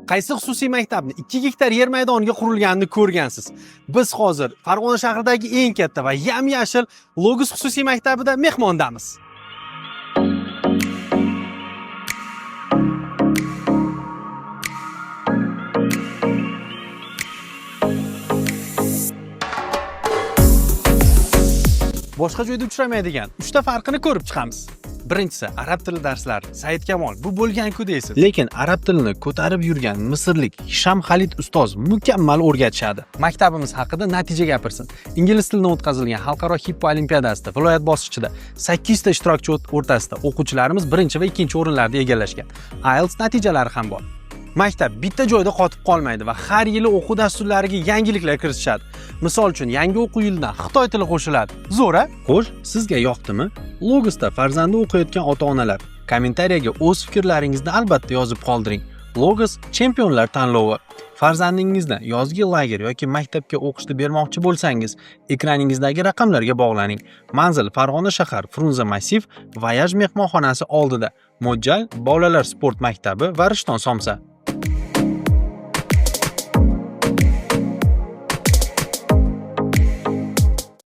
Qaysi xususiy maktabni 2 gektar yer maydoniga qurilganini ko'rgansiz? Biz hozir Farg'ona shahridagi eng katta va yam-yashil Logos xususiy maktabida mehmondamiz. Boshqa joyda uchramaydigan 3 ta farqini ko'rib chiqamiz. Birinchisi arab tili darslari. Said Kamol bu bo'lgan-ku deysiz. Lekin arab tilini ko'tarib yurgan misrlik Hisham Xalid ustoz mukammal o'rgatishadi. Maktabimiz haqida natija gapirsin. Ingliz tilidan o'tkazilgan xalqaro Hippo olimpiadasida viloyat bosqichida 8 ta ishtirokchi o'rtasida o'quvchilarimiz 1 va 2 o'rinlarni egallashgan. IELTS natijalari ham bor. Maktab bitta joyda qotib qolmaydi va har yili o'quv dasturlariga yangiliklar kiritishadi. Misol uchun, yangi o'quv yilidan Xitoy tili qo'shiladi. Zo'ra? Xo'sh, sizga yoqdimi? Logosda farzandi o'qiyotgan ota-onalar, kommentariyaga o'z fikrlaringizni albatta yozib qoldiring. Logos chempionlar tanlovi. Farzandingizni yozgi lager yoki maktabga o'qishni bermoqchi bo'lsangiz, ekraningizdagi raqamlarga bog'laning. Manzil Farg'ona shahar Frunze massiv Voyage mehmonxonasi oldida. Mo'ljal bolalar sport maktabi va Rishton Somsa.